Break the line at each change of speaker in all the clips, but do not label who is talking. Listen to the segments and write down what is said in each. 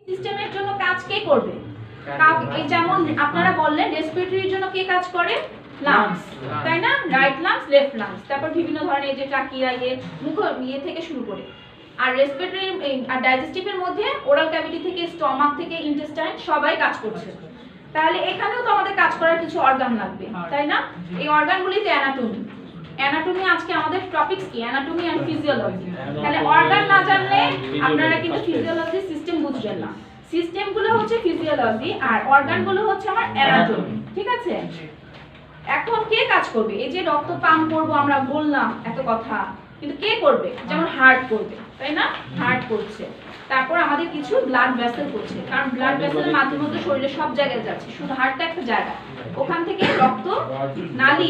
সিস্টেমের জন্য কাজ কে করবে? এই যেমন আপনারা বললেন রেসপিরেটরির জন্য কে কাজ করে? লাংস, তাই না? রাইট লাংস, লেফট লাংস, তারপর বিভিন্ন ধরনের এই যে ট্রাকিয়া মুখ থেকে শুরু করে। আর রেসপিরেটরি আর ডাইজেস্টিভের মধ্যে ওরাল ক্যাভিটি থেকে স্টমাক থেকে ইন্টেস্টাইন সবাই কাজ করছে। তাহলে এখানেও তো আমাদের কাজ করার কিছু অর্গান লাগবে, তাই না? এই অর্গানগুলিতে অ্যানাটমি আজকে আমাদের টপিকস কি? Anatomy and physiology. তাহলে অর্গান না জানলে আপনারা কিন্তু ফিজিওলজি সিস্টেম বুঝবেন না। সিস্টেমগুলো হচ্ছে ফিজিওলজি আর অর্গানগুলো হচ্ছে আমার অ্যানাটমি, ঠিক আছে? এখন কে কাজ করবে? এই যে রক্ত পাম্প করব আমরা বললাম এত কথা, কিন্তু কে করবে? যেমন হার্ট করবে, তাই না? হার্ট করছে। তারপর আমাদের কিছু ব্লাড ভেসেল করছে, কারণ ব্লাড ভেসেলের মাধ্যমে তো শরীরে সব জায়গায় যাচ্ছে, শুধু হার্টটা একটা জায়গা। ওখান থেকে রক্ত নালী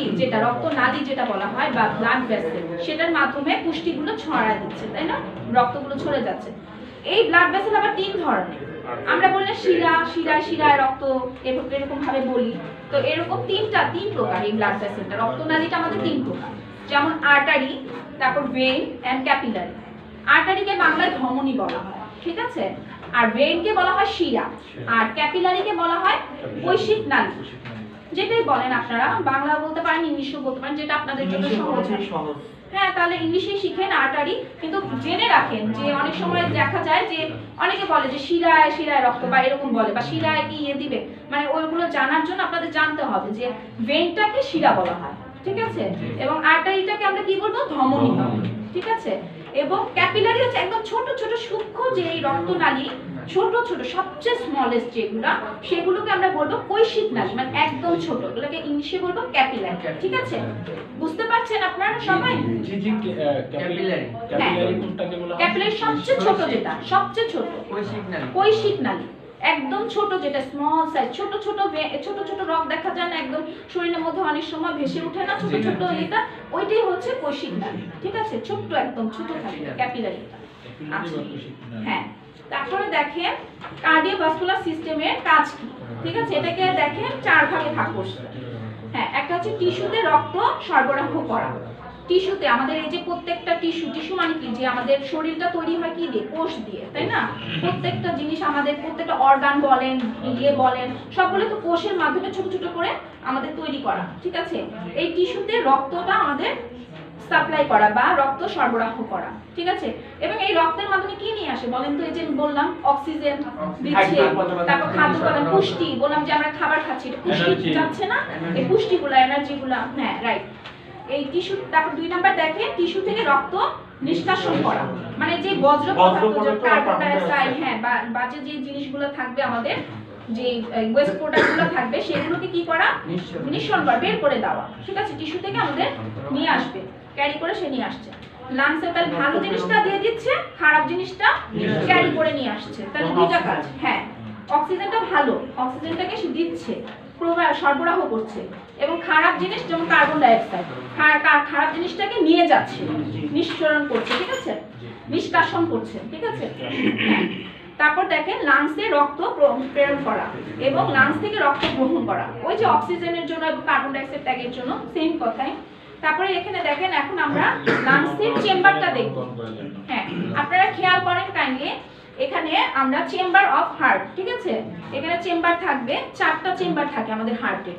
যেটা বলা হয় বা ব্লাড ভেসেল, সেটার মাধ্যমে পুষ্টিগুলো ছড়ায় দিচ্ছে, তাই না? রক্তগুলো ছড়ে যাচ্ছে। এই ব্লাড ভেসেল আবার 3 ধরনের। আমরা বললে শিরায় রক্ত এরকম ভাবে বলি। তো এরকম তিন প্রকার এই ব্লাড ভেসেলটা। রক্তনালীটা আমাদের 3 প্রকার, যেমন আর্টারি, তারপর ভেইন এন্ড ক্যাপিলারি। আর্টারিকে বাংলায় ধমনী বলা হয়, ঠিক আছে? আর ভেইনকে বলা হয় শিরা, আর ক্যাপিলারিকে বলা হয় কৈশিক নালী। যেটাই বলেন আপনারা, বাংলা বলতে পারেন, ইংলিশও বলতে পারেন, যেটা আপনাদের জন্য সহজ হয়। হ্যাঁ, তাহলে ইংলিশে শিখেন আর্টারি, কিন্তু জেনে রাখেন যে অনেক সময় দেখা যায় যে অনেকে বলে যে শিরায় রক্ত বা এরকম বলে, বা শিরায় কি দিবে, মানে ওইগুলো জানার জন্য আপনাদের জানতে হবে যে ভেইনটাকে শিরা বলা হয়, ঠিক আছে? এবং আর্টারিটাকে আমরা কি বলবো? ধমনী বলবো, ঠিক আছে? এবং ক্যাপিলারি হচ্ছে একদম ছোট ছোট সূক্ষ্ম যে এই রক্তনালী, ছোট ছোট সবচেয়ে স্মলেস্ট যেগুলো, সেগুলোকে আমরা বলবো কৈশিক নালী, মানে একদম ছোট, এগুলোকে ইংলিশে বলবো ক্যাপিলারি, ঠিক আছে? বুঝতে পারছেন আপনারা সবাই?
জি জি, ক্যাপিলারি কোনটাকে বলা হয়?
ক্যাপিলারি সবচেয়ে ছোট, যেটা সবচেয়ে ছোট কৈশিক নালী, একদম ছোট, যেটা স্মল সাইজ, ছোট ছোট রক দেখা যায় না একদম শরীরের মধ্যে অনেক সময় ভেসে ওঠে না, ছোট ছোট এটা, ওইটাই হচ্ছে কৈশিক নালী, ঠিক আছে? ছোট্ট, একদম ছোট থাকে ক্যাপিলারিটা। আচ্ছা, হ্যাঁ। তারপরে দেখেন কার্ডিওভাস্কুলার সিস্টেমের কাজ কি, ঠিক আছে? এটাকে দেখেন 4 ভাগে ভাগ করছে। হ্যাঁ, একটা হচ্ছে টিস্যুতে রক্ত সরবরাহ করা। টিস্যুতে আমাদের এই যে প্রত্যেকটা টিস্যু মানে কি, যে আমাদের শরীরটা তৈরি হয় কি দিয়ে? কোষ দিয়ে, তাই না? প্রত্যেকটা জিনিস আমাদের, প্রত্যেকটা অর্গান বলেন, বলেন, সবগুলো তো কোষের মাধ্যমে ছোট ছোট করে আমাদের তৈরি করা, ঠিক আছে? এই টিস্যুতে রক্তটা আমাদের সাপ্লাই করা বা রক্ত সরবরাহ করা, ঠিক আছে? এবং এই রক্তের মাধ্যমে কি নিয়ে আসে বলেন তো? এই যে বললাম অক্সিজেন দিচ্ছে, তারপর খাদ্য উপাদান, পুষ্টি, বললাম যে আমরা খাবার খাচ্ছি, এটা পুষ্টি যাচ্ছে না? এই পুষ্টিগুলো, এনার্জিগুলো, হ্যাঁ রাইট। এই টিস্যু, তারপর 2 নাম্বার দেখেন টিস্যু থেকে রক্ত নিষ্কাশন করা, মানে যে বজ্র পদার্থ, কার্বন ডাই অক্সাইড, হ্যাঁ, বা বাজে যে জিনিসগুলো থাকবে আমাদের, যে ওয়েস্ট প্রোডাক্টগুলো থাকবে, সেগুলোকে কি করা? নিঃসরণ করা, বের করে দেওয়া, ঠিক আছে? টিস্যু থেকে আমাদের নিয়ে আসবে, ক্যারি করে সে নিয়ে আসছে। লাংসে তাহলে ভালো জিনিসটা দিয়ে দিচ্ছে, খারাপ জিনিসটা ক্যারি করে নিয়ে আসছে, তাহলে দুইটা কাজ। হ্যাঁ, অক্সিজেনটা ভালো, অক্সিজেনটাকে সে দিচ্ছে, সরবরাহ করছে, এবং খারাপ জিনিস যেমন কার্বন ডাই অক্সাইড, খারাপ জিনিসটাকে নিয়ে যাচ্ছে, নিঃসরণ করছে, ঠিক আছে? নিষ্কাশন করছে, ঠিক আছে? তারপর দেখেন লাংসে রক্ত প্রেরণ করা এবং লাংস থেকে রক্ত গ্রহণ করা, ওই যে অক্সিজেনের জন্য এবং কার্বন ডাই অক্সাইড ত্যাগের জন্য, সেম কথাই। তারপরে এখানে দেখেন এখন আমরা লাংসের চেম্বারটা দেখব। হ্যাঁ, আপনারা খেয়াল করেন কাইন্ডলি, এখানে আমরা চেম্বার অফ হার্ট, ঠিক আছে? এখানে চেম্বার থাকবে, 4টা চেম্বার থাকে আমাদের হার্টে।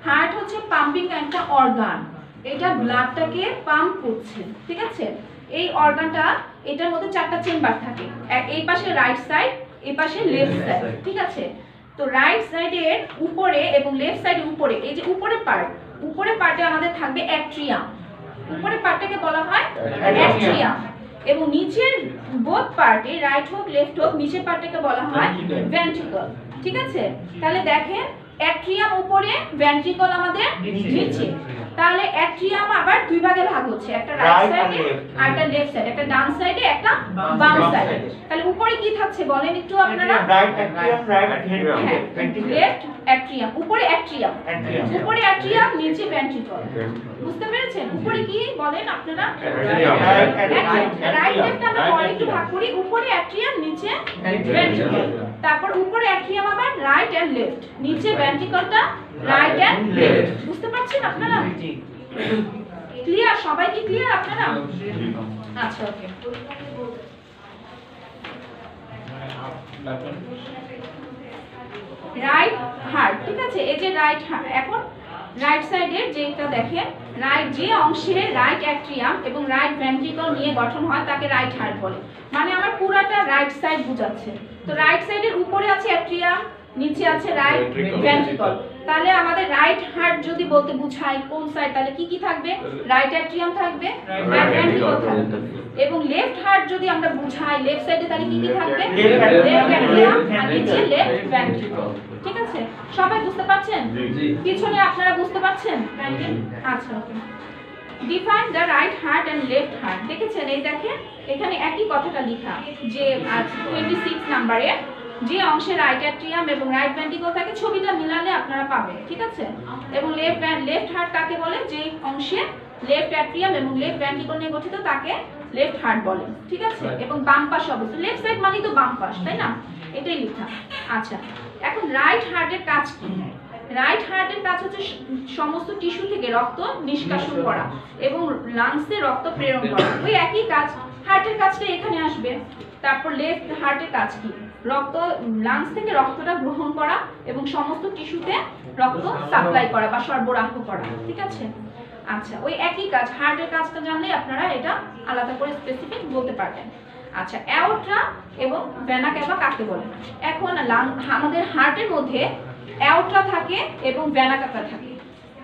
হার্ট হচ্ছে পাম্পিং একটা অর্গান, এটা ব্লাডটাকে পাম্প করছে, ঠিক আছে? এই অর্গানটা, এটার মধ্যে 4টা চেম্বার থাকে, এই পাশে রাইট সাইড, এই পাশে লেফট সাইড, ঠিক আছে? তো রাইট সাইডের উপরে এবং লেফট সাইডের উপরে, এই যে উপরের পার্টে আমাদের থাকবে অ্যাট্রিয়াম, উপরের পার্টটাকে বলা হয় অ্যাট্রিয়াম, এবং নিচের বোথ পার্টে, রাইট হোক লেফট হোক, নিচের পার্টটাকে বলা হয় ভেন্ট্রিকল, ঠিক আছে? তাহলে দেখেন অ্যাট্রিয়াম উপরে, ভেন্ট্রিকল আমাদের নিচে। তাহলে অ্যাট্রিয়াম আবার 2 ভাগে ভাগ হচ্ছে, একটা রাইট সাইডে আর একটা লেফট সাইডে, একটা ডান সাইডে একটা বাম সাইডে। তাহলে উপরে কি থাকছে বলেন একটু আপনারা?
Right atrium, right ventricle,
left atrium, উপরে অ্যাট্রিয়াম, উপরে অ্যাট্রিয়াম, নিচে ভেন্ট্রিকল। বুঝতে পেরেছেন? উপরে কি বলেন আপনারা? রাইট লেফট আমরা পরে একটু ভাগ করি, উপরে অ্যাট্রিয়াম, নিচে ভেন্ট্রিকল। তারপর উপরে অ্যাট্রিয়াম আবার রাইট এন্ড লেফট, নিচে ভেন্ট্রিকলটা রাইট এন্ড লেফট। বুঝতে পারছেন আপনারা? ক্লিয়ার? সবাই কি ক্লিয়ার আপনারা? আচ্ছা, ওকে। রাইট হার্ট, ঠিক আছে। এই যে রাইট হার্ট, এখন রাইট সাইডের যেটা দেখেন, রাইট যে অংশে রাইট অ্যাট্রিয়াম এবং রাইট ভেন্ট্রিকল নিয়ে গঠন হয় তাকে রাইট হার্ট বলে। মানে আমার পুরাটা রাইট সাইড বুঝাচ্ছে। তো রাইট সাইডের উপরে আছে অ্যাট্রিয়াম, নিচে আছে রাইট ভেন্ট্রিকল। তাহলে আমাদের রাইট হার্ট যদি বলতে বুঝাই কোন সাইড, তাহলে কি কি থাকবে? রাইট অ্যাট্রিয়াম থাকবে, রাইট ভেন্ট্রিকল থাকবে। এবং লেফট হার্ট যদি আমরা বুঝাই লেফট সাইডে, তাহলে কি কি থাকবে? লেফট অ্যাট্রিয়াম আর নিচে লেফট ভেন্ট্রিকল। ঠিক আছে, সবাই বুঝতে পারছেন? পিছনে আপনারা বুঝতে পারছেন? আচ্ছা, okay. Define the right heart and left heart. দেখেছেন, এই দেখেন এখানে একই কথাটা লেখা যে 26 নম্বরে যে অংশে রাইট অ্যাট্রিয়াম এবং রাইট ভেন্ট্রিকল থাকে, ছবিটা মিলালে আপনারা পাবেন। ঠিক আছে, এবং লেফট হার্ট কাকে বলে? যে অংশে লেফট অ্যাট্রিয়াম এবং লেফট ভেন্ট্রিকল নিয়ে গঠিত তাকে লেফট হার্ট বলে। ঠিক আছে, এবং বাম পাশ অবস্থা, লেফট সাইড মানে তো বাম পাশ, তাই না? এটাই লেখা। আচ্ছা, এখন রাইট হার্টের কাজ কি? রাইট হার্টের কাজ হচ্ছে সমস্ত টিস্যু থেকে রক্ত নিষ্কাশন করা এবং লাংসে রক্ত প্রেরণ করা। ওই একই কাজ, হার্টের কাজটা এখানে আসবে। তারপর লেফট হার্টের কাজ কি? রক্ত লাংস থেকে রক্তটা গ্রহণ করা এবং সমস্ত টিস্যুতে রক্ত সাপ্লাই করা বা সরবরাহ করা। ঠিক আছে, আচ্ছা, ওই একই কাজ। হার্টের কাজটা জানলে আপনারা এটা আলাদা করে স্পেসিফিক বলতে পারবেন। আচ্ছা, অ্যাওর্টা এবং ভেনা ক্যাভা কাকে বলে? এখন আমাদের হার্টের মধ্যে অ্যাওর্টা থাকে এবং ভেনা ক্যাভা থাকে।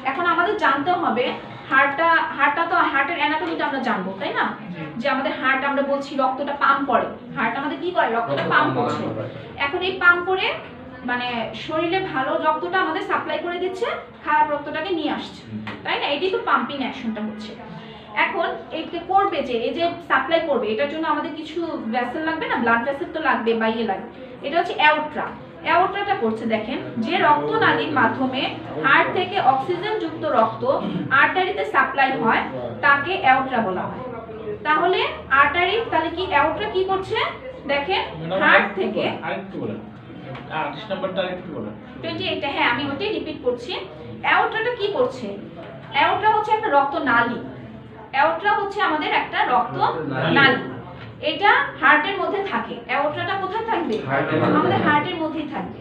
এখন আমাদের জানতে হবে হার্টটা তো হার্টের অ্যানাটমিটা আমরা জানবো, তাই না? যে আমাদের হার্ট, আমরা বলছি রক্তটা পাম্প করে, হার্ট আমাদের কি করে? রক্তটা পাম্প করছে। এখন এই পাম্প করে মানে শরীরে ভালো রক্তটা আমাদের সাপ্লাই করে দিচ্ছে, খারাপ রক্তটাকে নিয়ে আসছে, তাই না? এটাই তো পাম্পিং অ্যাকশনটা হচ্ছে। এখন এইটা করবে যে এই যে সাপ্লাই করবে, এটার জন্য আমাদের কিছু ভেসেল লাগবে না? ব্লাড ভেসেল তো লাগবে বা ইয়ে লাগবে। এটা হচ্ছে অ্যাওর্টা। অ্যাওর্টাটা করছে দেখেন, যে রক্তনালীর মাধ্যমে হার্ট থেকে অক্সিজেন যুক্ত রক্ত আর্টারিতে সাপ্লাই হয় তাকে অ্যাওর্টা বলা হয়। তাহলে আর্টারি, তাহলে কি অ্যাওর্টা কি করছে? দেখেন, হার্ট থেকে
আরেকটু বলেন, 28 নাম্বারটা আরেকটু বলেন।
28টা, হ্যাঁ আমি ওটাই রিপিট করছি। অ্যাওর্টাটা কি করছে? অ্যাওর্টা হচ্ছে একটা রক্তনালী। অ্যাওর্টা হচ্ছে আমাদের একটা রক্তনালী। এটা হার্টের মধ্যে থাকে। অ্যাওর্টাটা কোথায় থাকবে? আমাদের হার্টের মধ্যেই থাকবে।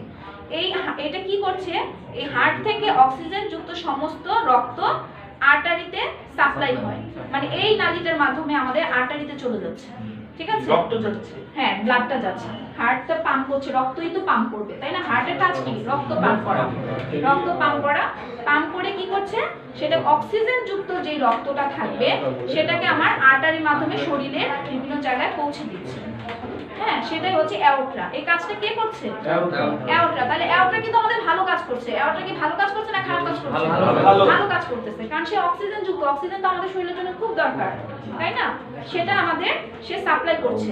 এটা কি করছে? এই হার্ট থেকে অক্সিজেন যুক্ত সমস্ত রক্ত আর্টারিতে সাপ্লাই হয়, মানে এই নালীটার মাধ্যমে আমাদের আর্টারিতে চলে যাচ্ছে। ঠিক আছে,
রক্ত যাচ্ছে,
হ্যাঁ ব্লাডটা যাচ্ছে, হার্টটা পাম্প করছে, রক্তই তো পাম্প করবে, তাই না? হার্টের কাজ কি? রক্ত পাম্প করা। রক্ত পাম্প করা, পাম্প করে কি করছে? সেটা অক্সিজেন যুক্ত যে রক্তটা থাকবে সেটাকে আমার আর্টারির মাধ্যমে শরীরের বিভিন্ন জায়গায় পৌঁছে দিচ্ছে। হ্যাঁ, সেটাই হচ্ছে অ্যাওর্টা। এই কাজটা কে করছে? অ্যাওর্টা। তাহলে অ্যাওর্টা কিন্তু আমাদের ভালো কাজ করছে। অ্যাওর্টা কি ভালো কাজ করছে না খারাপ কাজ করছে? ভালো কাজ করতেছে, কারণ সে অক্সিজেন যুক্ত, অক্সিজেন তো আমাদের শরীরের জন্য খুব দরকার, তাই না? সেটা আমাদের সে সাপ্লাই করছে।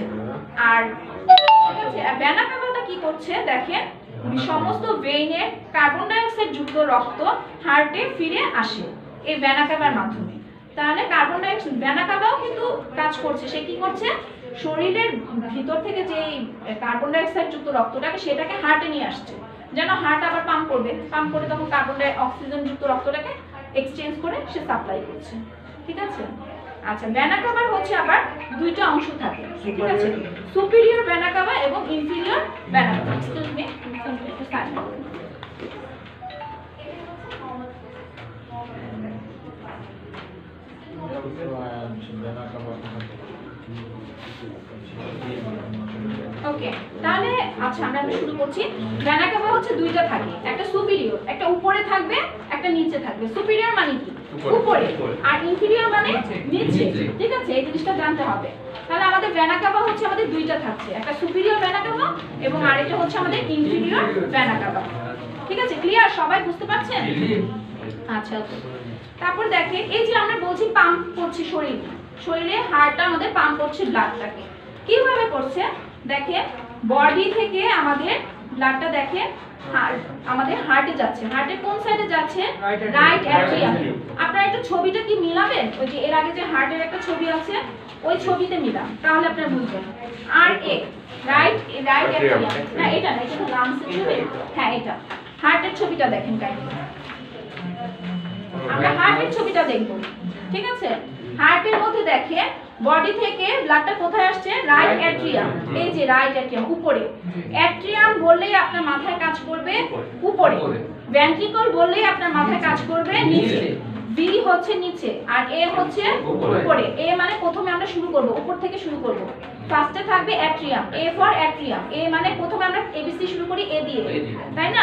আর ঠিক আছে, ভেনা ক্যাভাটা কি করছে? দেখেন, সমস্ত ভেইনে কার্বন ডাই অক্সাইড যুক্ত রক্ত হার্টে ফিরে আসে এই ভেনা ক্যাভার মাধ্যমে। তাহলে কার্বন ডাই অক্সাইড, ভেনা ক্যাভাও কিন্তু কাজ করছে। সে কি করছে? শরীরের ভিতর থেকে যে কার্বন ডাই অক্সাইড যুক্ত রক্তটাকে সেটাকে হার্টে নিয়ে আসছে, যেন হার্ট আবার পাম্প করবে, পাম্প করে তখন কার্বন ডাই অক্সিজেন যুক্ত রক্তটাকে এক্সচেঞ্জ করে সে সাপ্লাই করছে। ঠিক আছে, আচ্ছা, ভেনা ক্যাভার হচ্ছে আবার দুইটা অংশ থাকে। ঠিক আছে, সুপিরিয়র ভেনা ক্যাভা এবং ইনফিরিয়র ভেনা ক্যাভা। এক্সকিউজ মি, একটু সাইলেন্ট করুন। ওকে, তাহলে আচ্ছা আমরা শুরু করছি। ভেনা ক্যাভা হচ্ছে দুইটা থাকে, একটা সুপিরিয়র, একটা উপরে থাকবে, একটা নিচে থাকবে। সুপিরিয়র মানে কি? উপরে, আর ইনফিরিয়র মানে নিচে। ঠিক আছে, এই জিনিসটা জানতে হবে। তাহলে আমাদের ভেনা ক্যাভা হচ্ছে আমাদের দুইটা থাকছে, একটা সুপিরিয়র ভেনা ক্যাভা এবং আরেকটা হচ্ছে আমাদের ইনফিরিয়র ভেনা ক্যাভা। ঠিক আছে, ক্লিয়ার? সবাই বুঝতে পারছেন? আচ্ছা, তারপর দেখে এই যে আমরা বলছি পাম্প করছি শরীরে হার্টটা আমাদের পাম্প করছে ব্লাডটাকে। কিভাবে করছে? দেখে, বডি থেকে আমাদের ব্লাডটা দেখে আমাদের হার্টে যাচ্ছে। হার্টের কোন সাইডে যাচ্ছে? Right atrium. আপনারা একটু ছবিটা কি মিলাবেন? ওই যে এর আগে যে হার্টের একটা ছবি আছে ওই ছবিতে মিলান, তাহলে আপনারা বুঝবেন। আর এ রাইট অ্যাট্রিয়াম না, এটা না, এটা তো লাংসের ছবি। হ্যাঁ, এটা হার্টের ছবিটা দেখেন কাইন্ডলি। আমরা হার্টের ছবিটা দেখব। ঠিক আছে, হার্টের মধ্যে দেখে বডি থেকে ব্লাডটা কোথায় আসছে? Right atrium. এই যে রাইট অ্যাট্রিয়াম উপরে। অ্যাট্রিয়াম বললেই আপনার মাথায় কাজ করবে উপরে, ভেন্ট্রিকল বললেই আপনার মাথায় কাজ করবে নিচে, ভি হচ্ছে নিচে আর এ হচ্ছে উপরে। এ মানে প্রথমে আমরা শুরু করব, উপর থেকে শুরু করব। ফার্স্টে থাকবে অ্যাট্রিয়াম, এ ফর অ্যাট্রিয়াম। এ মানে প্রথমে আমরা এবিসি শুরু করি এ দিয়ে, তাই না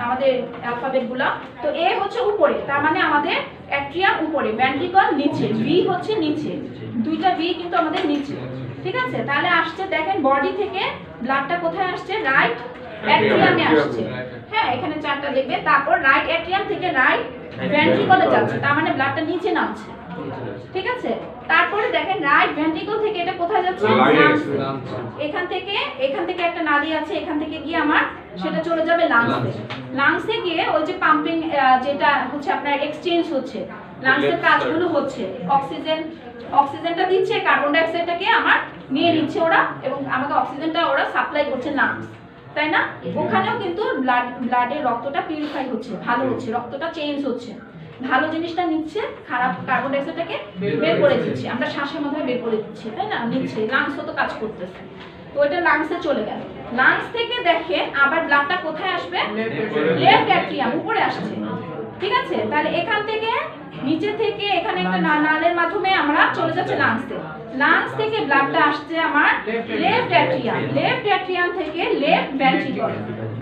আমাদের অ্যালফাবেটগুলো। তো এ হচ্ছে উপরে, তার মানে আমাদের অ্যাট্রিয়াম উপরে, ভেন্ট্রিকল নিচে, ভি হচ্ছে নিচে, দুইটা ভি কিন্তু আমাদের নিচে। ঠিক আছে, তাহলে আসছে দেখেন বডি থেকে ব্লাডটা কোথায় আসছে? রাইট অ্যাট্রিয়ামে আসছে। হ্যাঁ, এখানে চারটা দেখবে। তারপর রাইট অ্যাট্রিয়াম থেকে রাইট ভেন্ট্রিকলে যাচ্ছে, তার মানে ব্লাডটা নিচে নামছে। ঠিক আছে, তারপরে দেখেন রাইট ভেন্ট্রিকল থেকে এটা কোথায় যাচ্ছে? এখান থেকে একটা নালী আছে, এখান থেকে গিয়ে আমার সেটা চলে যাবে লাংসে। লাংসে গিয়ে ওই যে পাম্পিং যেটা হচ্ছে আপনার এক্সচেঞ্জ হচ্ছে, লাংসের কাজগুলো হচ্ছে, অক্সিজেনটা দিচ্ছে, কার্বন ডাই অক্সাইডটাকে আমার নিয়ে নিচ্ছে ওরা, এবং আমাকে অক্সিজেনটা ওরা সাপ্লাই করছে লাংস, তাই না? ওখানেও কিন্তু ব্লাডের রক্তটা পিউরিফাই হচ্ছে, ভালো হচ্ছে, রক্তটা চেঞ্জ হচ্ছে, ভালো জিনিসটা নিচ্ছে, খারাপ কার্বন ডাই অক্সাইডটাকে বের করে দিচ্ছে, আমরা শ্বাসের মাধ্যমে বের করে দিচ্ছি, তাই না? নিচ্ছে, লাংসও তো কাজ করতেছে। তো এটা লাংসে চলে গেল। লাংস থেকে দেখেন আবার ব্লাডটা কোথায় আসবে? লেফট অ্যাট্রিয়াম উপরে আসছে। ঠিক আছে, তাহলে এখান থেকে নিচে থেকে এখানে একটা নালের মাধ্যমে আমরা চলে যাচ্ছে লাংসে। লাংস থেকে ব্লাডটা আসছে আমার লেফট অ্যাট্রিয়াম, লেফট অ্যাট্রিয়াম থেকে লেফট ভেন্ট্রিকল।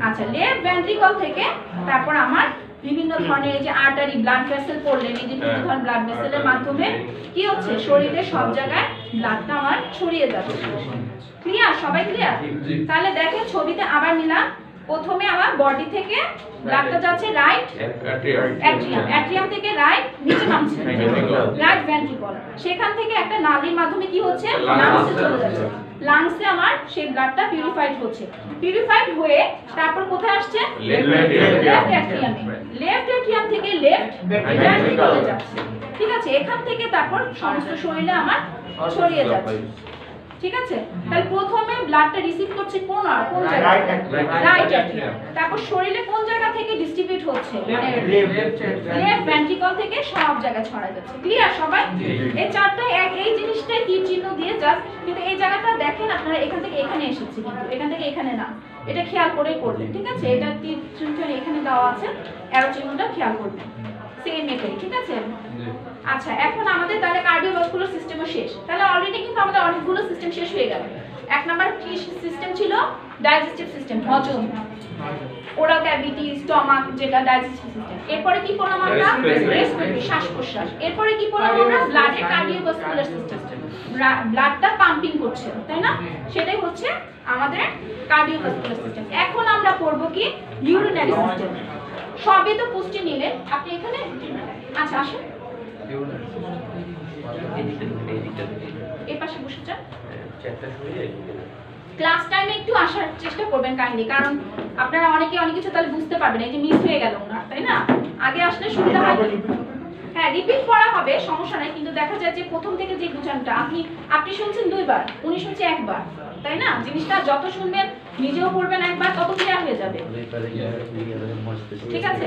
আচ্ছা, লেফট ভেন্ট্রিকল থেকে তারপর আমার বিভিন্ন ধরনের এই যে আর্টারি ব্লাড ভেসেল পড়লেন, এই যে বিভিন্ন ধরনের ব্লাড ভেসেলের মাধ্যমে কি হচ্ছে? শরীরের সব জায়গায় ব্লাডটা আমার ছড়িয়ে যাচ্ছে। ক্লিয়ার? সবাই ক্লিয়ার? তাহলে দেখেন ছবিতে আবার নিলাম। প্রথমে আমার বডি থেকে ব্লাডটা যাচ্ছে রাইট অ্যাট্রিয়াম, অ্যাট্রিয়াম থেকে রাইট নিচে নামছে রাইট ভেন্ট্রিকল, সেখান থেকে একটা নালীর মাধ্যমে কি হচ্ছে? লাংসে চলে যাচ্ছে। লাংসে আমার সেই ব্লাডটা পিউরিফাইড হচ্ছে, পিউরিফাইড হয়ে তারপর কোথায় আসছে? লেফট অ্যাট্রিয়ামে, লেফট অ্যাট্রিয়াম থেকে লেফট ভেন্ট্রিকলে যাচ্ছে। ঠিক আছে, এখান থেকে তারপর সমস্ত শরীরে আমার ছড়িয়ে যাচ্ছে। ঠিক আছে, তাহলে প্রথমে ব্লাডটা রিসিভ করছে কোন জায়গায়? Right atrium. তারপর শরীরে কোন জায়গা থেকে ডিস্ট্রিবিউট হচ্ছে? মানে লেফট ভেন্ট্রিকল থেকে সব জায়গায় ছড়ায় যাচ্ছে। ক্লিয়ার সবাই? এই চারটা এই জিনিসটাই তীর চিহ্ন দিয়ে জাস্ট, কিন্তু এই জায়গাটা দেখেন আপনারা এখান থেকে এখানে এসেছে, কিন্তু এখান থেকে এখানে না, এটা খেয়াল করেই করবেন। ঠিক আছে, এটা তীর চিহ্ন এখানে দেওয়া আছে, অ্যারো চিহ্নটা খেয়াল করবেন, সেম এটাই। ঠিক আছে, আচ্ছা এখন আমাদের তাহলে কার্ডিওভাস্কুলার সিস্টেমও শেষ। তাহলে অলরেডি কিন্তু আমাদের অনেকগুলো সিস্টেম শেষ হয়ে গেল। এক নাম্বার কি সিস্টেম ছিল? ডাইজেস্টিভ সিস্টেম, হজম, ওরাল ক্যাভিটি, স্টমাক, যেটা ডাইজেস্টিভ সিস্টেম। এরপরে কি পড়লাম আমরা? রেসপিরেটরি, শ্বাস প্রশ্বাস। এরপরে কি পড়লাম আমরা? ব্লাডের কার্ডিওভাস্কুলার সিস্টেম, ব্লাডটা পাম্পিং করছে, তাই না? সেটাই হচ্ছে আমাদের কার্ডিওভাস্কুলার সিস্টেম। এখন আমরা পড়বো কি? Urinary system. সবই তো পুষ্টি নিলে আপনি এখানে, আচ্ছা আসেন এই পাশে বসে যান। ক্লাস টাইমে একটু আসার চেষ্টা করবেন কাইন্ডলি, কারণ আপনারা অনেকে অনেক কিছু তাহলে বুঝতে পারবেন, এই যে মিস হয়ে গেল না, তাই না? আগে আসলে সুবিধা হয়। হ্যাঁ, রিপিট করা হবে, সমস্যা নাই, কিন্তু দেখা যায় যে প্রথম থেকে যে বুঝানটা আপনি শুনছেন দুইবার, উনি শুনছে একবার, তাই না? জিনিসটা যত শুনবেন, নিজেও পড়বেন একবার, তত ক্লিয়ার হয়ে যাবে। ঠিক আছে,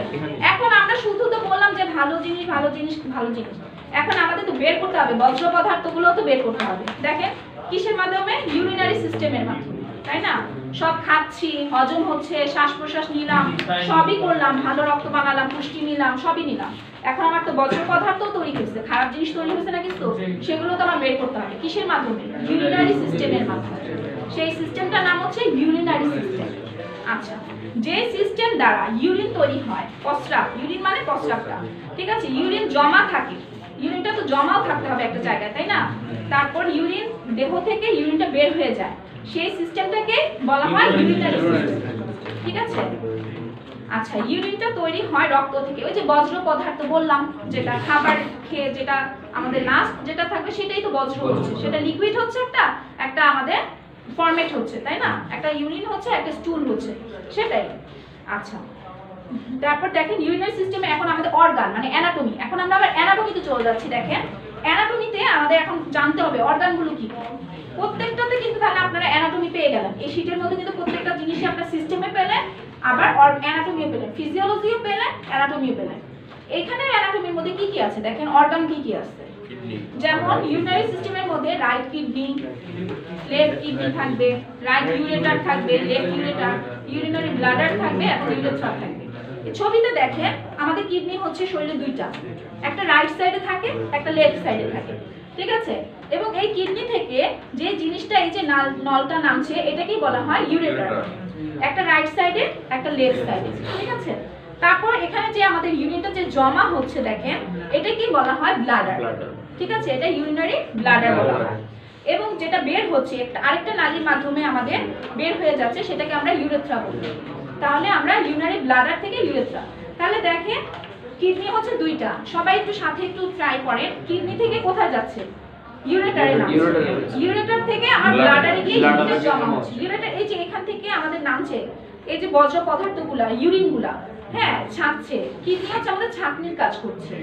এখন আমরা শুধু তো বললাম যে ভালো জিনিস ভালো জিনিস ভালো জিনিস, এখন আমাদের তো বের করতে হবে, বজ্র পদার্থগুলো তো বের করতে হবে। দেখেন কিসের মাধ্যমে? ইউরিনারি সিস্টেমের মাধ্যমে, তাই না? সব খাচ্ছি, হজম হচ্ছে, শ্বাস প্রশ্বাস নিলাম, সবই করলাম, ভালো রক্ত বানালাম, পুষ্টি নিলাম, সবই নিলাম। এখন আমার তো বজ্র পদার্থ তৈরি হচ্ছে, খারাপ জিনিস তৈরি হচ্ছে না, কিন্তু সেগুলো তো আমার বের করতে হবে। কিসের মাধ্যমে? ইউরিনারি সিস্টেমের মাধ্যমে। সেই সিস্টেমটার নাম হচ্ছে ইউরিনারি সিস্টেম। আচ্ছা, যে সিস্টেম দ্বারা ইউরিন তৈরি হয়, প্রস্রাব, ইউরিন মানে প্রস্রাবটা, ঠিক আছে? ইউরিন জমা থাকে, ইউরিনটা তো জমাও থাকতে হবে একটা জায়গায়, তাই না? তারপর ইউরিন দেহ থেকে ইউরিনটা বের হয়ে যায়, সেই সিস্টেমটাকে বলা হয় ইউরিনারি সিস্টেম। ঠিক আছে, আচ্ছা ইউরিনটা তৈরি হয় রক্ত থেকে, ওই যে বজ্র পদার্থ বললাম, যেটা খাবার খেয়ে যেটা আমাদের লাস্ট যেটা থাকবে সেটাই তো বজ্র হচ্ছে, সেটা লিকুইড হচ্ছে, একটা আমাদের ফরম্যাট হচ্ছে, তাই না? একটা ইউরিন হচ্ছে, একটা স্টুল হচ্ছে, সেটাই। আচ্ছা, তারপর দেখেন ইউরিনারি সিস্টেমে এখন আমাদের অর্গান মানে অ্যানাটমি, এখন আমরা আবার অ্যানাটমিতে চলে যাচ্ছি। দেখেন অ্যানাটমিতে আমাদের এখন জানতে হবে অর্গানগুলো কি। প্রত্যেকটাতে কিন্তু তাহলে আপনারা অ্যানাটমি পেয়ে গেলেন, এই শীটের মধ্যে কিন্তু প্রত্যেকটা জিনিসই আপনারা সিস্টেমে পেলেন, আবার অ্যানাটমিও পেলেন, ফিজিওলজিও পেলেন, অ্যানাটমিও পেলেন। এখানে অ্যানাটমির মধ্যে কি কি আছে দেখেন, অর্গান কি কি আছে? যেমন ইউরিনারি সিস্টেমের মধ্যে রাইট কিডনি, লেফট কিডনি থাকবে, রাইট ইউরেটার থাকবে, লেফট ইউরেটার, ইউরিনারি ব্লাডার থাকবে এবং ইউরেথ্রা থাকবে। এই ছবিতে দেখেন আমাদের কিডনি হচ্ছে শরীরে দুইটা, একটা রাইট সাইডে থাকে, একটা লেফট সাইডে থাকে, ঠিক আছে? এবং এই কিডনি থেকে যে জিনিসটা এই যে নলটা নামছে এটাকেই বলা হয় ইউরেটার, একটা রাইট সাইডে একটা লেফট সাইডে, ঠিক আছে? তারপর এখানে যে আমাদের ইউরিনটা যে জমা হচ্ছে দেখেন এটা কি বলা হয় ব্লাডার, ঠিক আছে? এটা ইউরিনারি ব্লাডার বলা হয়। এবং যেটা বের হচ্ছে একটা আরেকটা নালীর মাধ্যমে আমাদের বের হয়ে যাচ্ছে সেটাকে আমরা ইউরেথ্রা বলি। তাহলে আমরা ইউরিনারি ব্লাডার থেকে ইউরেথ্রা। তাহলে দেখেন কিডনি হচ্ছে দুইটা, সবাই একটু সাথে একটু ট্রাই করেন। কিডনি থেকে কোথায় যাচ্ছে? ইউরেটারে নামছে, ইউরেটার থেকে আমার ব্লাডারে গিয়ে ইউরিনটা জমা হচ্ছে। ইউরেটার এই যে এখান থেকে আমাদের নামছে এই যে বজ্র পদার্থগুলা, ইউরিনগুলা, হ্যাঁ ছাঁকছে। কিডনি হচ্ছে আমাদের ছাঁকনির কাজ করছে,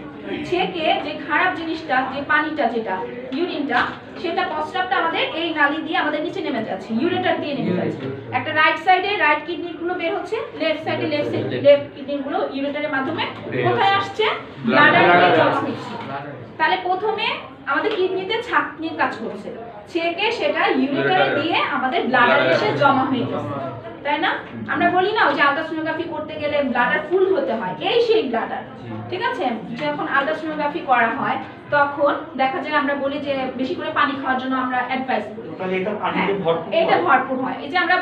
ছেঁকে যে খারাপ জিনিসটা, যে পানিটা, যেটা ইউরিনটা, সেটা প্রস্রাবটা আমাদের এই নালী দিয়ে আমাদের নিচে নেমে যাচ্ছে, ইউরেটার দিয়ে নেমে যাচ্ছে। একটা রাইট সাইডে রাইট কিডনি গুলো বের হচ্ছে, লেফট সাইডে লেফট কিডনি গুলো ইউরেটারের মাধ্যমে কোথায় আসছে? ব্লাডারে জমা হচ্ছে। তাহলে প্রথমে আমাদের কিডনিতে ছাঁকনির কাজ করছে, ছেঁকে সেটা ইউরেটারে দিয়ে আমাদের ব্লাডারে এসে জমা হয়ে গেছে, তাই না? আমরা বলি না যে আলট্রাসোনোগ্রাফি করতে গেলে ব্লাডার ফুল হতে হয়, এই সেই ব্লাডার, ঠিক আছে? যখন আলট্রাসোনোগ্রাফি করা হয় তখন দেখা যায় আমরা বলি যে বেশি করে পানি খাওয়ার জন্য আমরা অ্যাডভাইস করি,
তাহলে এটা পানিতে ভরপুর,
এটা ভরপুর হয়। এই যে আমরা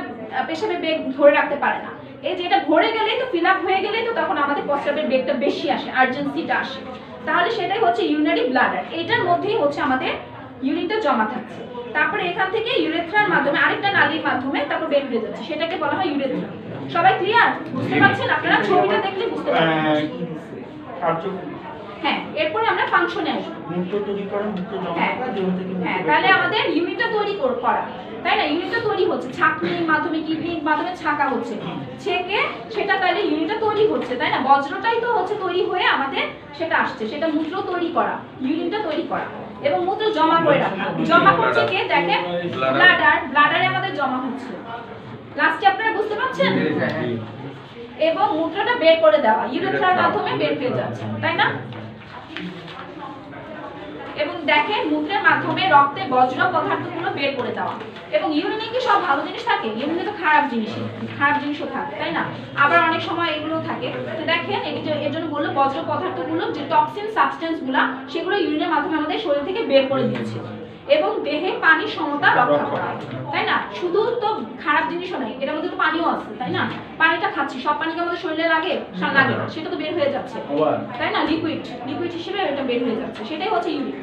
পেশাবে বেগ ধরে রাখতে পারে না, এই যে এটা ভরে গেলেই তো ফিল আপ হয়ে গেলেই তো তখন আমাদের প্রস্রাবের বেগটা বেশি আসে, আর্জেন্সিটা আসে। তাহলে সেটাই হচ্ছে ইউরিনারি ব্লাডার, এটার মধ্যেই হচ্ছে আমাদের ইউরিনটা জমা থাকছে। তারপরে এখান থেকে ইউরেথ্রার মাধ্যমে আরেকটা নালীর মাধ্যমে তারপর বের হয়ে যাচ্ছে, সেটাকে বলা হয় ইউরেথ্রা। সবাই ক্লিয়ার? বুঝতে পারছেন? আপনারা ছবিটা দেখলে বুঝতে পারবেন। হ্যাঁ, এরপরে আমরা ফাংশনে আসব।
মূত্র তৈরি করা, মূত্র জমা করা, দেহ থেকে
হ্যাঁ, তাহলে আমাদের ইউরিনটা তৈরি করা, তাই না? ইউরিনটা তৈরি হচ্ছে ছাঁকনির মাধ্যমে, কিডনির মাধ্যমে ছাঁকা হচ্ছে, ছেঁকে সেটা তাহলে ইউরিনটা তৈরি হচ্ছে, তাই না? বজ্রটাই তো হচ্ছে তৈরি হয়ে আমাদের সেটা আসছে, সেটা মূত্র তৈরি করা, ইউরিনটা তৈরি করা এবং মূত্র জমা করে রাখা। জমা করছে কে? দেখেন ব্লাডারে আমাদের জমা হচ্ছে। লাস্টে আপনারা বুঝতে পারছেন? এবং মূত্রটা বের করে দেওয়া ইউরেথ্রার মাধ্যমে বের হয়ে যাচ্ছে, তাই না? এবং দেখেন মূত্রের মাধ্যমে রক্তে বজ্র পদার্থগুলো বের করে দেওয়া। এবং ইউরিনে কি সব ভালো জিনিস থাকে? ইউরিনে তো খারাপ জিনিসও থাকে, তাই না? আবার অনেক সময় এগুলো থাকে। তো দেখেন এর জন্য বললো বজ্র পদার্থগুলো, যে টক্সিন সাবস্টেন্সগুলো, সেগুলো ইউরিনের মাধ্যমে আমাদের শরীর থেকে বের করে দিচ্ছে এবং দেহে পানির সমতা রক্ষা করা, তাই না? শুধু তো খারাপ জিনিসও নাই, এটার মধ্যে তো পানিও আছে, তাই না? পানিটা খাচ্ছি, সব পানি কি আমাদের শরীরে লাগে? লাগে না, সেটা তো বের হয়ে যাচ্ছে, তাই না? লিকুইড হিসেবে এটা বের হয়ে যাচ্ছে, সেটাই হচ্ছে ইউরিন।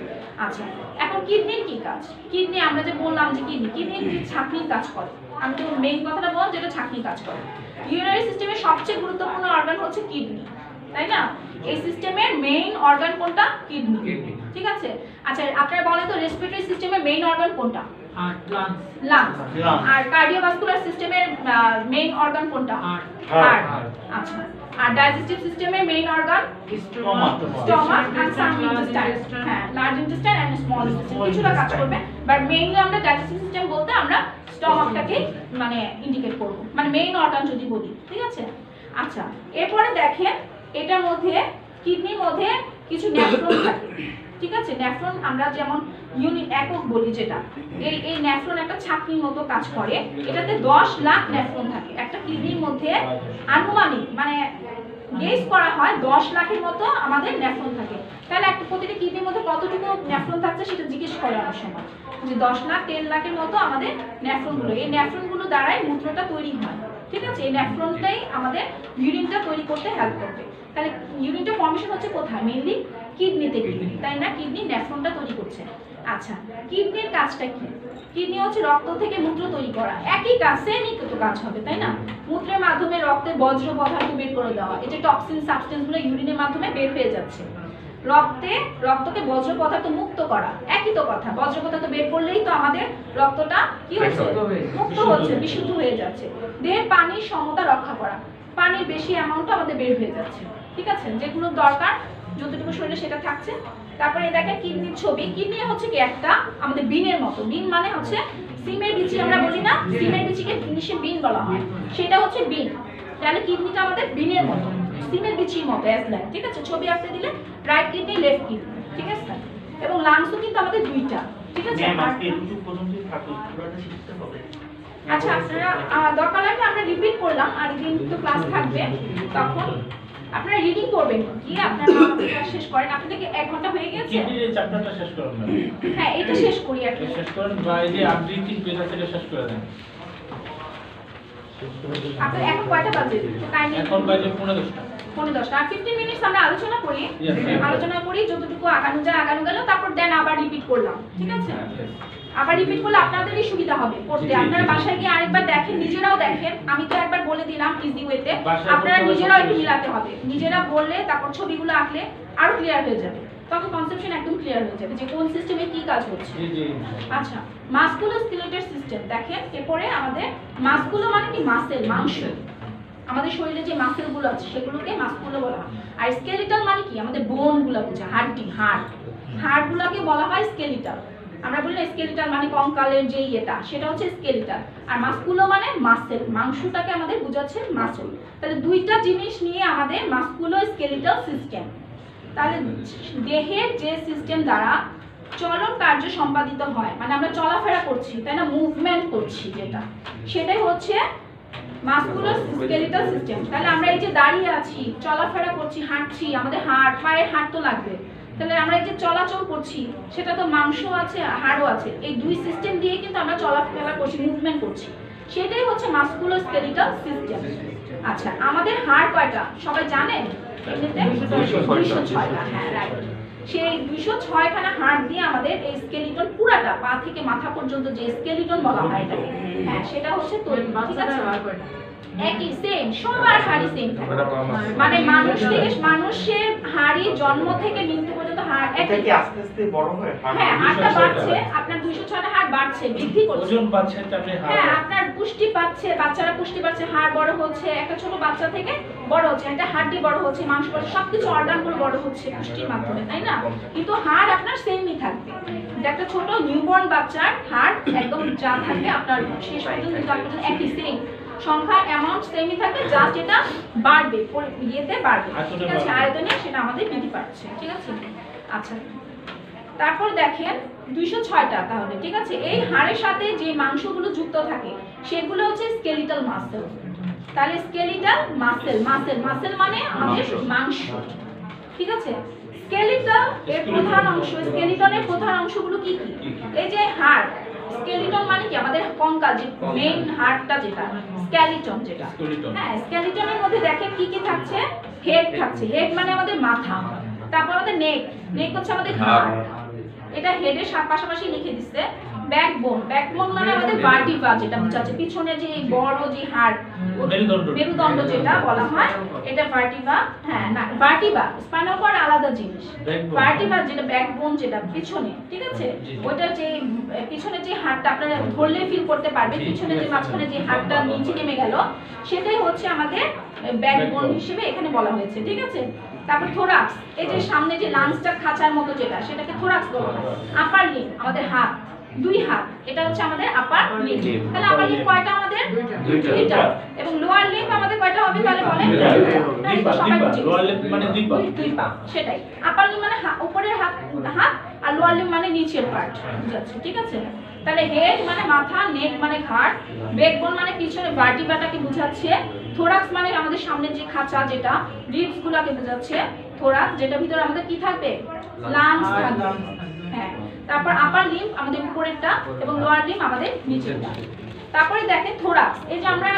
আচ্ছা, এখন কিডনির কি কাজ? কিডনি আমরা যে বললাম যে কিডনির যে ছাঁকনির কাজ করে, আমি তো মেইন কথাটা বললাম যেটা ছাঁকনির কাজ করে। ইউরিনারি সিস্টেমের সবচেয়ে গুরুত্বপূর্ণ অর্গান হচ্ছে কিডনি, তাই না? এই সিস্টেমের মেইন অর্গান কোনটা? কিডনি, ঠিক আছে? আচ্ছা, আপনারা বলেন তো রেসপিরেটরি সিস্টেমের মেইন অর্গান কোনটা? লাংস। আর কার্ডিওভাস্কুলার সিস্টেমের মেইন অর্গান কোনটা? হার্ট। আচ্ছা, আর ডাইজেস্টিভ সিস্টেমের main organ? Stomach and some intestine. হ্যাঁ, large intestine and small intestine কিছুটা কাজ করবে, বাট মেইনলি আমরা ডাইজেস্টিভ সিস্টেম বলতে আমরা স্টমাকটাকে মানে ইন্ডিকেট করব, মানে মেইন অর্গান যদি বলি, ঠিক আছে? আচ্ছা, এরপরে দেখেন এটার মধ্যে কিডনির মধ্যে কিছু নেফ্রন থাকে, ঠিক আছে? নেফ্রন আমরা যেমন ইউনিট একক বলি, যেটা এই নেফ্রন একটা ছাঁকনির মতো কাজ করে। এটাতে 10 লাখ নেফ্রন থাকে একটা কিডনির মধ্যে, আনুমানিক মানে গেস করা হয় 10 লাখের মতো আমাদের নেফ্রন থাকে। তাহলে একটা প্রতিটা কিডনির মধ্যে কতটুকু নেফ্রন থাকছে সেটা জিজ্ঞেস করে অনেক সময়, যে 10 লাখ 10 লাখের মতো আমাদের নেফ্রনগুলো, এই নেফ্রনগুলো দ্বারাই মূত্রটা তৈরি হয়, ঠিক আছে? এই নেফ্রনটাই আমাদের ইউরিনটা তৈরি করতে হেল্প করবে। তাহলে ইউরিনটা ফর্মেশন হচ্ছে কোথায়? মেইনলি কিডনিতে, তাই না? কিডনি নেফ্রনটা তৈরি করছে। আচ্ছা, কিডনির কাজটা কি? কিডনি হচ্ছে রক্ত থেকে মূত্র তৈরি করা, একই কাজ, সেমই তো কাজ হবে, তাই না? মূত্রের মাধ্যমে রক্তে বজ্র পদার্থ বের করে দেওয়া, এই যে টক্সিন সাবস্টেন্সগুলো ইউরিনের মাধ্যমে বের হয়ে যাচ্ছে, রক্তকে বজ্র পদার্থ মুক্ত করা, একই তো কথা। বজ্র পদার্থ বের করলেই তো আমাদের রক্তটা কি হচ্ছে? মুক্ত হচ্ছে, বিশুদ্ধ হয়ে যাচ্ছে। দেহের পানির সমতা রক্ষা করা, পানির বেশি অ্যামাউন্ট আমাদের বের হয়ে যাচ্ছে, ঠিক আছে? যেগুলো দরকার যতটুকু শরীরে সেটা থাকছে। তারপরে দেখেন কিডনির ছবি। কিডনি হচ্ছে কি একটা আমাদের বিনের মতো, বিন মানে হচ্ছে সিমের বিচি, আমরা বলি না সিমের বিচিকে ইংলিশে বিন বলা হয়, সেটা হচ্ছে বিন। তাহলে কিডনিটা আমাদের বিনের মতো, সিমের বিচির মতো, ঠিক আছে? ছবি আঁকতে দিলে রাইট কিডনি লেফট কিডনি, ঠিক আছে? এবং লাংসও কিন্তু আমাদের দুইটা, ঠিক আছে?
ম্যাম আজকে এটুকু পর্যন্তই থাকুক, পুরোটা শিখতে হবে।
আচ্ছা, আপনারা দরকার লাগলে আমরা রিপিট করলাম, আর দিন তো ক্লাস থাকবে, তখন আপনারা রিডিং করবেন, গিয়ে আপনারা ক্লাস শেষ করেন। আপনাদের কি 1 ঘন্টা হয়ে গেছে?
কিডনির এই চ্যাপ্টারটা শেষ করুন না,
হ্যাঁ, এটা শেষ করি আর কি।
শেষ করেন বা এই যে আবৃত্তি পেজ আছে এটা শেষ করে দেন।
আপনার এখন কয়টা বাজে? তো কাইন্ডলি
এখন বাজে 10:15।
10:10 আর 15 মিনিটস আমরা আলোচনা করি।
Yes, yes.
আলোচনা করি যতটুকু আগানো যায় আগানো গেল, তারপর দেন আবার রিপিট করলাম, ঠিক আছে? আবার রিপিট করলে আপনাদেরই সুবিধা হবে পড়তে। আপনারা বাসায় গিয়ে আরেকবার দেখেন, নিজেরাও দেখেন। আমি তো একবার বলে দিলাম ইজি ওয়েতে,
বাসায়
আপনারা
পড়তে
নিজেরাও একটু
হবে।
মিলাতে হবে। নিজেরা বললে তারপর ছবিগুলো আঁকলে আরো ক্লিয়ার হয়ে যাবে, তখন কনসেপশন একদম ক্লিয়ার হয়ে যাবে যে কোন সিস্টেমে কি কাজ হচ্ছে।
জি জি।
আচ্ছা, মাসকুলোস্কেলেটাল সিস্টেম দেখেন। এরপরে আমাদের মাসকুলো মানে কি? মাসেল, মাংস। আমাদের শরীরে যে মাসেলগুলো আছে সেগুলোকে মাসকুলো বলা হয়। আর স্কেলিটাল মানে কি? আমাদের বোনগুলো বোঝায়, হাড়টি, হাড়। হাড়গুলোকে বলা হয় স্কেলিটাল। আমরা বলি না স্কেলিটাল মানে কঙ্কালের যে ইয়েটা, সেটা হচ্ছে স্কেলিটাল। আর মাসকুলো মানে মাসেল, মাংসটাকে আমাদের বোঝাচ্ছে মাসেল। তাহলে দুইটা জিনিস নিয়ে আমাদের মাসকুলো স্কেলিটাল সিস্টেম। তাহলে দেহের যে সিস্টেম দ্বারা চলন কার্য সম্পাদিত হয়, মানে আমরা চলাফেরা করছি, তাই না, মুভমেন্ট করছি, যেটা সেটাই হচ্ছে মাসকুলোস্কেলিটাল সিস্টেম। তাহলে আমরা এই যে দাঁড়িয়ে আছি, চলাফেরা করছি, হাঁটছি, আমাদের হাড়, পায়ের হাড় তো লাগবে। তাহলে আমরা এই যে চলাচল করছি, সেটা তো মাংস আছে, হাড়ও আছে। এই দুই সিস্টেম দিয়ে কিন্তু আমরা চলাফেরা করছি, মুভমেন্ট করছি, সেটাই হচ্ছে মাসকুলোস্কেলিটাল সিস্টেম। আচ্ছা, আমাদের হাড় কয়টা সবাই জানেন? এমনিতে 206টা। হ্যাঁ, রাইট। সেই 206 খানা হাড় দিয়ে আমাদের এই স্কেলিটন পুরাটা, পা থেকে মাথা পর্যন্ত যে স্কেলিটন বলা হয় এটাকে, হ্যাঁ, সেটা হচ্ছে তৈরি, ঠিক আছে? একই সেম, সবার হাড়ি সেম থাকে। মানে মানুষের হাড়ি জন্ম থেকে মৃত্যু পর্যন্ত হাড়
এটা
একই।
কি আস্তে আস্তে বড় হয়?
হ্যাঁ, হাড়টা বাড়ছে, আপনার 206টা হাড় বাড়ছে, বৃদ্ধি করছে।
ওজন বাড়ছে তাহলে
হ্যাঁ, আপনার পুষ্টি পাচ্ছে, বাচ্চারা পুষ্টি পাচ্ছে, হাড় বড় হচ্ছে, একটা ছোট বাচ্চা থেকে বড় হচ্ছে, একটা হাড়টি বড় হচ্ছে, মাংস বড়, সবকিছু অর্গানগুলো বড় হচ্ছে পুষ্টির মাধ্যমে, তাই না? কিন্তু হাড় আপনার সেমই থাকবে। একটা ছোট নিউবর্ন বাচ্চার হাড় একদম যা থাকবে আপনার শেষ পর্যন্ত একই সেম সংখ্যা, অ্যামাউন্ট সেমই থাকবে, জাস্ট এটা বাড়বে, ইয়েতে বাড়বে, ঠিক আছে? আয়তনে সেটা আমাদের বৃদ্ধি পাচ্ছে, ঠিক আছে? আচ্ছা, তারপর দেখেন 206টা, তাহলে ঠিক আছে। এই হাড়ের সাথে যে মাংসগুলো যুক্ত থাকে সেগুলো হচ্ছে স্কেলিটাল মাসেল। তাহলে স্কেলিটাল মাসেল, মাসেল মানে আমাদের মাংস, ঠিক আছে? স্কেলিটাল এর প্রধান অংশ, স্কেলিটনের প্রধান অংশগুলো কি কি? এই যে হাড়, স্কেলিটন মানে কি? আমাদের কঙ্কাল, যে মেইন হাড়টা, যেটা স্কেলিটন, যেটা, হ্যাঁ, স্কেলিটনের মধ্যে দেখেন কি কি থাকছে? হেড থাকছে, হেড মানে আমাদের মাথা। তারপর আমাদের নেক হচ্ছে আমাদের ঘাড়, এটা হেডের পাশাপাশি লিখে দিচ্ছে। ব্যাকবোন মানে আমাদের ভার্টিব্রা, যেটা বোঝাচ্ছে পিছনে যে বড় যে হাড়, মেরুদণ্ড যেটা বলা হয়, এটা ভার্টিব্রা। হ্যাঁ, না, ভার্টিব্রা স্পাইনাল কর্ড আলাদা জিনিস। ভার্টিব্রা যেটা ব্যাকবোন, যেটা পিছনে, ঠিক আছে? ওইটা যে পিছনে যে হাড়টা আপনারা ধরলে ফিল করতে পারবেন, পিছনে যে মাঝখানে যে হাড়টা নিচে নেমে গেল, সেটাই হচ্ছে আমাদের ব্যাকবোন হিসেবে এখানে বলা হয়েছে, ঠিক আছে? তারপর থোরাক্স, এই যে সামনে যে লাংসটা খাঁচার মতো যেটা, সেটাকে থোরাক্স বলা হয়। আপার লিম্ব আমাদের হাত, 2 হাত, এটা হচ্ছে আমাদের আপার লিম্ব। তাহলে আপার লিম্ব কয়টা আমাদের? 2টা। এবং লোয়ার লিম্ব আমাদের কয়টা হবে তাহলে বলেন?
লোয়ার লিম্ব মানে 2 পা।
2 পা, সেটাই। আপার লিম্ব মানে উপরের হাত, আর লোয়ার লিম্ব মানে নিচের পার্ট, বুঝাচ্ছে, ঠিক আছে? তাহলে হেড মানে মাথা, নেক মানে ঘাড়, ব্যাকবোন মানে পিছনে ভার্টিব্রাটাকে বোঝাচ্ছে, থোরাক্স মানে আমাদের সামনে যে খাঁচা, যেটা রিবস গুলাকে বোঝাচ্ছে, থোরাক্স, যেটা ভিতরে আমাদের কি থাকবে? লাংস থাকবে, হ্যাঁ। তারপর আপার লিম্ব আমাদের উপরেরটা এবং লোয়ার লিম্ব আমাদের নিচেরটা। তারপরে দেখেন থোরাক্স, এই যে আমরা